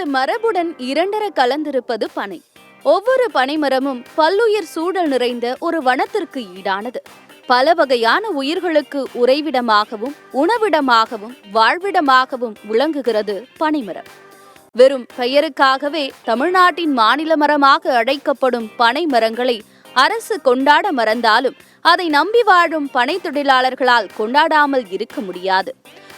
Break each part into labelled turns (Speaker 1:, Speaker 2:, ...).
Speaker 1: நமது மரபுடன் இரண்டர கலந்திருப்பது பனை. ஒவ்வொரு பனைமரமும் பல்லுயிர் சூழல் நிறைந்த ஒரு வனத்திற்கு ஈடானது. பல வகையான உயிர்களுக்கு உறைவிடமாகவும் உணவிடமாகவும் வாழ்விடமாகவும் விளங்குகிறது பனைமரம். வெறும் பெயருக்காகவே தமிழ்நாட்டின் மாநில மரமாக அழைக்கப்படும் பனை மரங்களை அரசு கொண்டாட மறந்தாலும் அதை நம்பி வாழும் பனை தொழிலாளர்களால் கொண்டாடாமல் இருக்க முடியாது.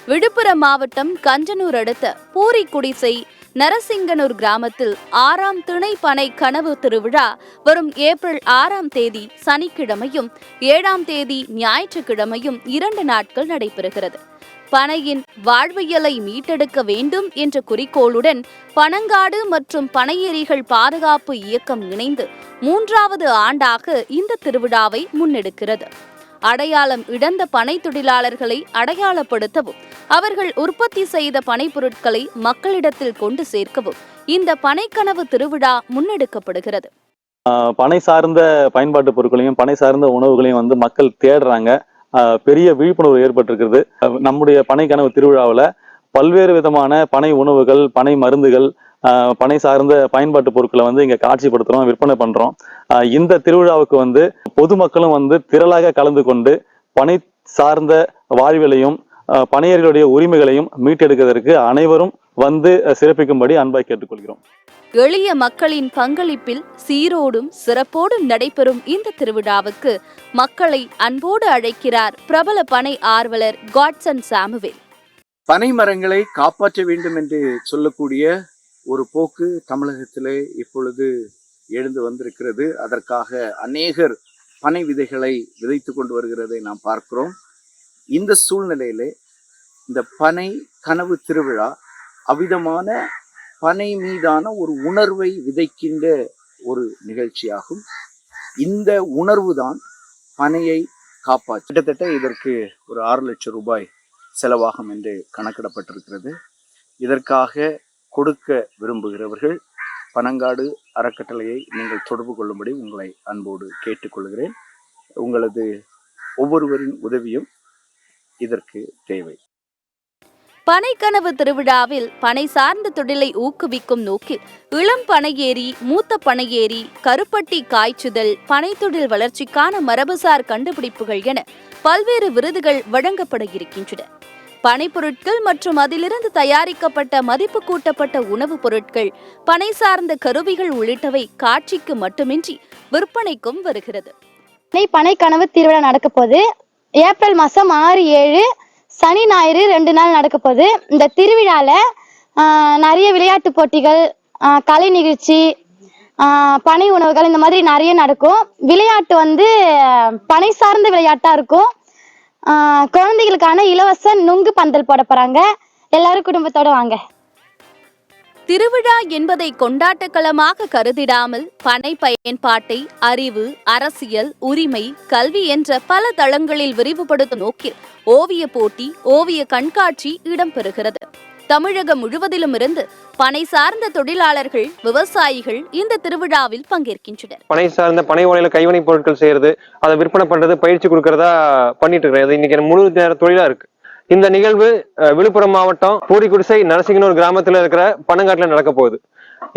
Speaker 1: விழுப்புரம் மாவட்டம் கஞ்சனூர் அடுத்த பூரிக்குடிசை நரசிங்கனூர் கிராமத்தில் 6ஆம் திணை பனை கனவு திருவிழா வரும் ஏப்ரல் 6ஆம் தேதி சனிக்கிழமையும் 7ஆம் தேதி ஞாயிற்றுக்கிழமையும் 2 நாட்கள் நடைபெறுகிறது. பனையின் வாழ்வியலை மீட்டெடுக்க வேண்டும் என்ற குறிக்கோளுடன் பனங்காடு மற்றும் பனையேரிகள் பாதுகாப்பு இயக்கம் இணைந்து 3வது ஆண்டாக இந்த திருவிழாவை முன்னெடுக்கிறது. அடையாளம் இழந்த பனை தொழிலாளர்களை அடையாளப்படுத்தவும் அவர்கள் உற்பத்தி செய்த பனைப் பொருட்களை மக்களிடத்தில் கொண்டு சேர்க்கவும் இந்த பனைக்கனவு திருவிழா முன்னெடுக்கப்படுகிறது.
Speaker 2: பனை சார்ந்த பயன்பாட்டு பொருட்களையும் பனை சார்ந்த உணவுகளையும் மக்கள் தேடுறாங்க. பெரிய விழிப்புணர்வு ஏற்பட்டிருக்கிறது. நம்முடைய பனை கனவு திருவிழாவில் பல்வேறு விதமான பனை உணவுகள், பனை மருந்துகள், பனை சார்ந்த பயன்பாட்டு பொருட்களை இங்க காட்சிப்படுத்துறோம், விற்பனை பண்றோம். இந்த திருவிழாவுக்கு பொதுமக்களும் திரளாக கலந்து கொண்டு பனை சார்ந்த வாழ்வியலையும் பனையர்களுடைய உரிமைகளையும் மீட்டெடுக்கிறதற்கு அனைவரும் சிறப்பிக்கும்படி அன்பாய் கேட்டுக்கொள்கிறோம்.
Speaker 1: எளிய மக்களின் பங்களிப்பில் சீரோடும் சிறப்போடும் நடைபெறும் இந்த திருவிழாவுக்கு மக்களை அன்போடு அழைக்கிறார் பிரபல பனை ஆர்வலர் காட்சன் சாமுவேல்.
Speaker 3: பனை மரங்களை காப்பாற்ற வேண்டும் என்று சொல்லக்கூடிய ஒரு போக்கு தமிழகத்திலே இப்பொழுது எழுந்து வந்திருக்கிறது. அதற்காக அநேகர் பனை விதைகளை விதைத்து கொண்டு வருகிறதை நாம் பார்க்கிறோம். இந்த சூழ்நிலையிலே இந்த பனை கனவு திருவிழா அவ்விதமான பனை மீதான ஒரு உணர்வை விதைக்கின்ற ஒரு நிகழ்ச்சியாகும். இந்த உணர்வு தான் பனையை காப்பாற்று. கிட்டத்தட்ட இதற்கு ஒரு 6 லட்சம் ரூபாய் செலவாகும் என்று கணக்கிடப்பட்டிருக்கிறது. இதற்காக கொடுக்க விரும்புகிறவர்கள் பனங்காடு அறக்கட்டளையை நீங்கள் தொடர்பு கொள்ளும்படி உங்களை அன்போடு கேட்டுக்கொள்கிறேன். உங்களது ஒவ்வொருவரின் உதவியும் இதற்கு தேவை.
Speaker 1: பனைக்கனவு திருவிழாவில் பனை சார்ந்த தொழிலை ஊக்குவிக்கும் நோக்கில் இளம் பனையேரி, மூத்த பனையேரி, கருப்பட்டி காய்ச்சுதல், பனைத்தொழில் வளர்ச்சிக்கான மரபுசார் கண்டுபிடிப்புகள் என பல்வேறு விருதுகள் வழங்கப்பட இருக்கின்றன. பனைப்பொருட்கள் மற்றும் அதிலிருந்து தயாரிக்கப்பட்ட மதிப்பு கூட்டப்பட்ட உணவுப் பொருட்கள், பனை சார்ந்த கருவிகள் உள்ளிட்டவை காட்சிக்கு மட்டுமின்றி விற்பனைக்கும் வருகிறது.
Speaker 4: பனைக்கனவு திருவிழா நடக்க போது ஏப்ரல் மாசம் 6, 7 சனி ஞாயிறு 2 நாள் நடக்க போகுது. இந்த திருவிழால நிறைய விளையாட்டு போட்டிகள், கலை நிகழ்ச்சி, பனை உணவுகள் இந்த மாதிரி நிறைய நடக்கும். விளையாட்டு பனை சார்ந்த விளையாட்டா இருக்கும். குழந்தைகளுக்கான இலவச நுங்கு பந்தல் போட போறாங்க. எல்லாரும் குடும்பத்தோட வாங்க.
Speaker 1: திருவிழா என்பதை கொண்டாட்டக்களமாக கருதிடாமல் பனை பயன்பாட்டை அறிவு, அரசியல், உரிமை, கல்வி என்ற பல தளங்களில் விரிவுபடுத்தும் நோக்கில் ஓவிய போட்டி, ஓவிய கண்காட்சி இடம்பெறுகிறது. தமிழகம் முழுவதிலும் இருந்து பனை சார்ந்த தொழிலாளர்கள், விவசாயிகள் இந்த திருவிழாவில் பங்கேற்கின்றனர்.
Speaker 5: பனை சார்ந்த பனை ஓலையில கைவினைப் பொருட்கள் செய்யறது, அதை விற்பனை பண்றது, பயிற்சி கொடுக்கறதா பண்ணிட்டு இருக்கிறது. இன்னைக்கு முழு நேர தொழிலா இருக்கு. இந்த நிகழ்வு விழுப்புரம் மாவட்டம் பூரிக்குடிசை நரசிங்கனூர் கிராமத்துல இருக்கிற பனங்காட்டுல நடக்க போகுது.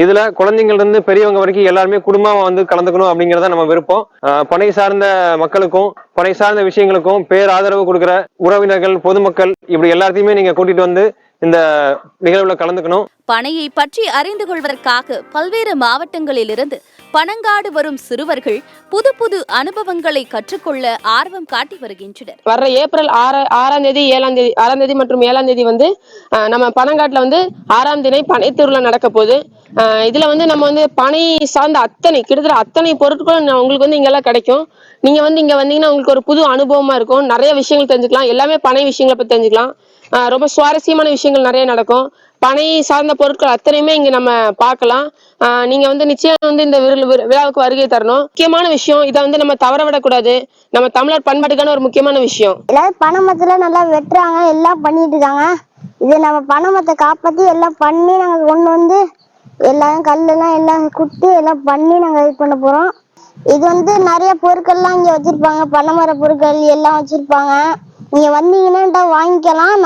Speaker 5: இதுல குழந்தைங்கள்ல இருந்து பெரியவங்க வரைக்கும் எல்லாருமே குடும்பமா கலந்துக்கணும் அப்படிங்கறத நம்ம விருப்பம். பனை சார்ந்த மக்களுக்கும் பனை சார்ந்த விஷயங்களுக்கும் பேராதரவு கொடுக்கிற உறவினர்கள், பொதுமக்கள் இப்படி எல்லாத்தையுமே நீங்க கூட்டிட்டு இந்த நிகழ்வுல கலந்துக்கணும்.
Speaker 1: பனையை பற்றி அறிந்து கொள்வதற்காக பல்வேறு மாவட்டங்களில் இருந்து பனங்காடு வரும் சிறுவர்கள் புது புது அனுபவங்களை கற்றுக்கொள்ள ஆர்வம் காட்டி வருகின்றனர்.
Speaker 6: வர்ற ஏப்ரல் 6ஆம் தேதி, 6ஆம் தேதி மற்றும் 7ஆம் தேதி நம்ம பனங்காட்டுல 6ஆம் திணை பனை திருவிழா நடக்க போகுது. இதுல நம்ம பனை சார்ந்த கிட்டத்தட்ட அத்தனை பொருட்களும் உங்களுக்கு இங்கெல்லாம் கிடைக்கும். நீங்க இங்க வந்தீங்கன்னா உங்களுக்கு ஒரு புது அனுபவமா இருக்கும். நிறைய விஷயங்கள் தெரிஞ்சுக்கலாம். எல்லாமே பனை விஷயங்களை பத்தி தெரிஞ்சுக்கலாம். ரொம்ப சுவாரஸ்யமான விஷயங்கள் நிறைய நடக்கும். பனை சார்ந்த பொருட்கள் அத்தனையுமே இங்க நம்ம பார்க்கலாம். நீங்க நிச்சயம் இந்த விழாவுக்கு வருகை தரணும். முக்கியமான விஷயம் இதை நம்ம தவற விடக்கூடாது. நம்ம தமிழர் பண்பாட்டுக்கான ஒரு முக்கியமான விஷயம்.
Speaker 4: எல்லாரும் பனை மரத்துல நல்லா வெட்டுறாங்க, எல்லாம் பண்ணிட்டு இருக்காங்க. இது நம்ம பனை மரத்தை காப்பாத்தி எல்லாம் பண்ணி நாங்க கொண்டு எல்லாரும் கல்லெல்லாம் எல்லாம் குட்டி எல்லாம் பண்ணி நாங்க இது பண்ண போறோம். இது நிறைய பொருட்கள்லாம் இங்க வச்சிருப்பாங்க. பனைமர பொருட்கள் எல்லாம் வச்சிருப்பாங்க. நீங்க வந்தீங்கன்னா வாங்கிக்கலாம்.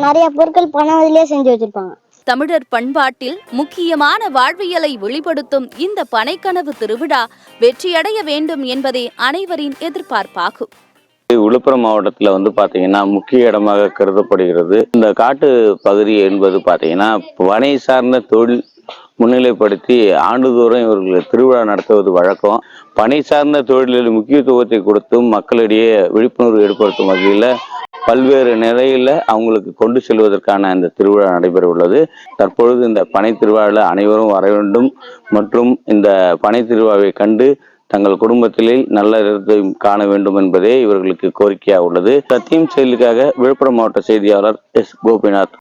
Speaker 4: நிறைய பொருட்கள் பனை இதுலயே செஞ்சு வச்சிருப்பாங்க.
Speaker 1: தமிழர் பண்பாட்டில் முக்கியமான வாழ்வியலை வெளிப்படுத்தும் இந்த பனைக்கனவு திருவிழா வெற்றியடைய வேண்டும் என்பதே அனைவரின் எதிர்பார்ப்பாகும்.
Speaker 7: விழுப்புரம் மாவட்டத்தில் பார்த்தீங்கன்னா முக்கிய இடமாக கருதப்படுகிறது. இந்த காட்டு பகுதி என்பது பார்த்தீங்கன்னா பனை சார்ந்த தொழில் முன்னிலைப்படுத்தி ஆண்டுதோறும் இவர்கள் திருவிழா நடத்துவது வழக்கம். பனை சார்ந்த தொழிலில் முக்கியத்துவத்தை கொடுத்தும் மக்களிடையே விழிப்புணர்வு ஏற்படுத்தும் வகையில் பல்வேறு நிலையில அவங்களுக்கு கொண்டு செல்வதற்கான இந்த திருவிழா நடைபெற உள்ளது. தற்பொழுது இந்த பனை திருவிழாவில் அனைவரும் வர வேண்டும் மற்றும் இந்த பனை திருவிழாவை கண்டு தங்கள் குடும்பத்திலே நல்ல இடத்தை காண வேண்டும் என்பதே இவர்களுக்கு கோரிக்கையாக உள்ளது. சத்தியம் செயலுக்காக விழுப்புரம் மாவட்ட செய்தியாளர் எஸ். கோபிநாத்.